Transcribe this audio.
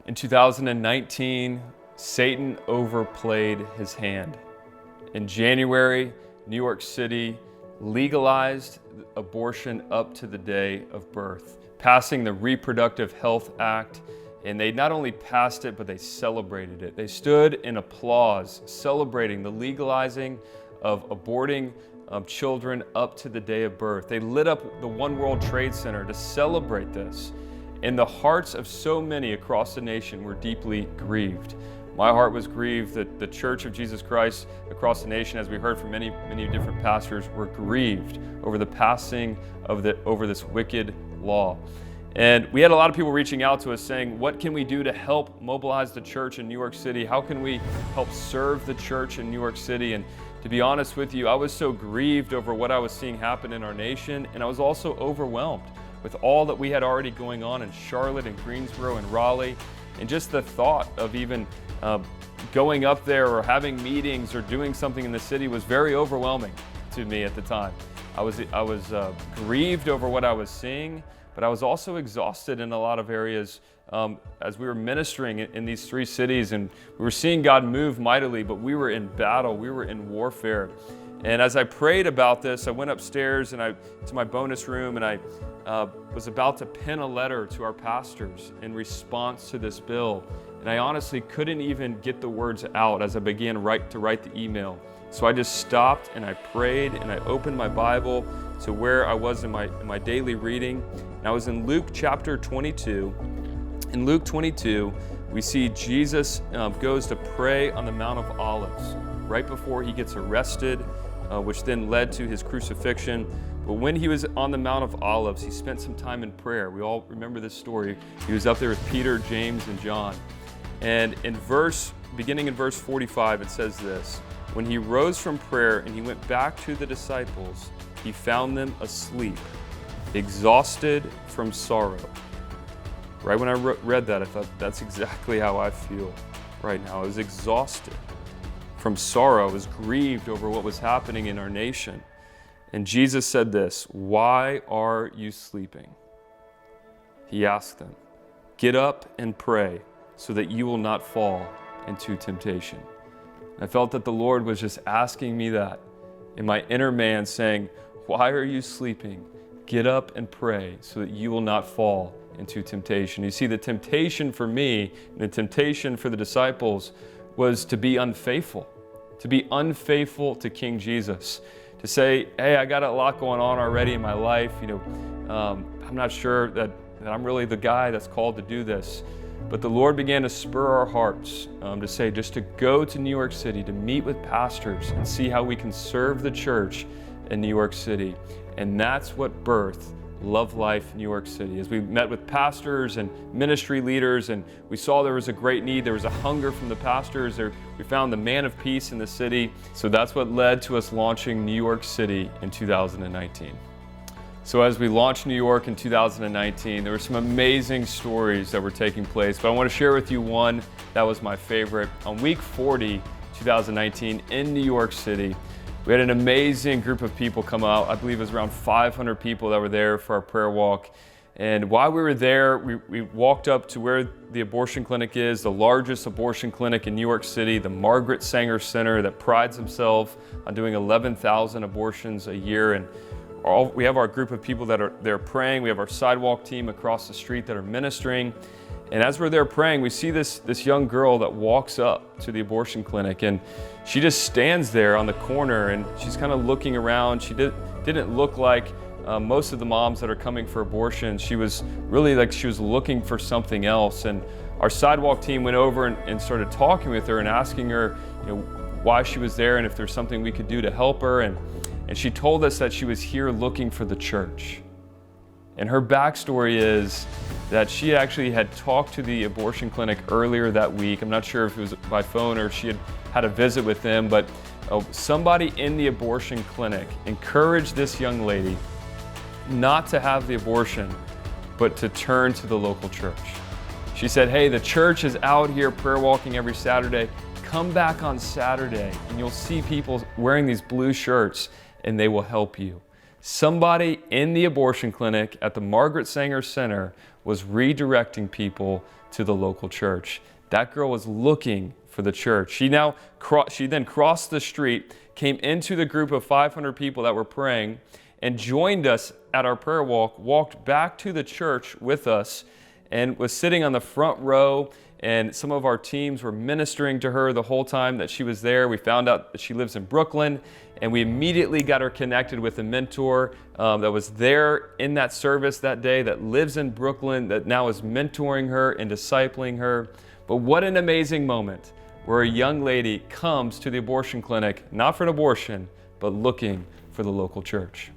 In 2019, Satan overplayed his hand. In January, New York City legalized abortion up to the day of birth, passing the Reproductive Health Act. And they not only passed it, but they celebrated it. They stood in applause, celebrating the legalizing of aborting children up to the day of birth. They lit up the One World Trade Center to celebrate this. And the hearts of so many across the nation were deeply grieved. My heart was grieved that the Church of Jesus Christ across the nation, as we heard from many different pastors, were grieved over the passing of over this wicked law. And we had a lot of people reaching out to us saying, what can we do to help mobilize the church in New York City? How can we help serve the church in New York City? And to be honest with you, I was so grieved over what I was seeing happen in our nation, and I was also overwhelmed with all that we had already going on in Charlotte and Greensboro and Raleigh, and just the thought of even going up there or having meetings or doing something in the city was very overwhelming to me at the time. I was grieved over what I was seeing, but I was also exhausted in a lot of areas as we were ministering in these three cities, and we were seeing God move mightily, but we were in battle, we were in warfare. And as I prayed about this, I went upstairs and to my bonus room, and I was about to pen a letter to our pastors in response to this bill. And I honestly couldn't even get the words out as I began to write the email. So I just stopped and I prayed and I opened my Bible to where I was in my daily reading. And I was in Luke chapter 22. In Luke 22, we see Jesus goes to pray on the Mount of Olives right before he gets arrested, which then led to his crucifixion. But when he was on the Mount of Olives, he spent some time in prayer. We all remember this story. He was up there with Peter, James, and John. And beginning in verse 45, it says this: when he rose from prayer and he went back to the disciples, he found them asleep, exhausted from sorrow. Right when I read that, I thought, that's exactly how I feel right now. I was exhausted from sorrow. I was grieved over what was happening in our nation. And Jesus said this: "Why are you sleeping?" He asked them. "Get up and pray so that you will not fall into temptation." I felt that the Lord was just asking me that in my inner man, saying, "Why are you sleeping? Get up and pray so that you will not fall into temptation." You see, the temptation for me and the temptation for the disciples was to be unfaithful to King Jesus. To say, hey, I got a lot going on already in my life. I'm not sure that I'm really the guy that's called to do this. But the Lord began to spur our hearts to say, just to go to New York City, to meet with pastors and see how we can serve the church in New York City. And that's what birthed Love Life New York City. As we met with pastors and ministry leaders, and we saw there was a great need, there was a hunger from the pastors, we found the man of peace in the city. So that's what led to us launching New York City in 2019. So as we launched New York in 2019, there were some amazing stories that were taking place, but I want to share with you one that was my favorite. On week 40, 2019, in New York City, we had an amazing group of people come out. I believe it was around 500 people that were there for our prayer walk. And while we were there, we walked up to where the abortion clinic is, the largest abortion clinic in New York City, the Margaret Sanger Center, that prides himself on doing 11,000 abortions a year. And we have our group of people that are there praying. We have our sidewalk team across the street that are ministering. And as we're there praying, we see this young girl that walks up to the abortion clinic, and she just stands there on the corner, and she's kind of looking around. She didn't look like most of the moms that are coming for abortion. She was really like she was looking for something else. And our sidewalk team went over and started talking with her and asking her, why she was there and if there's something we could do to help her. And she told us that she was here looking for the church. And her backstory is that she actually had talked to the abortion clinic earlier that week. I'm not sure if it was by phone or she had a visit with them, but somebody in the abortion clinic encouraged this young lady not to have the abortion, but to turn to the local church. She said, hey, the church is out here prayer walking every Saturday. Come back on Saturday and you'll see people wearing these blue shirts and they will help you. Somebody in the abortion clinic at the Margaret Sanger Center was redirecting people to the local church. That girl was looking for the church. She then crossed the street, came into the group of 500 people that were praying, and joined us at our prayer walk, walked back to the church with us, and was sitting on the front row. And some of our teams were ministering to her the whole time that she was there. We found out that she lives in Brooklyn, and we immediately got her connected with a mentor that was there in that service that day, that lives in Brooklyn, that now is mentoring her and discipling her. But what an amazing moment where a young lady comes to the abortion clinic, not for an abortion, but looking for the local church.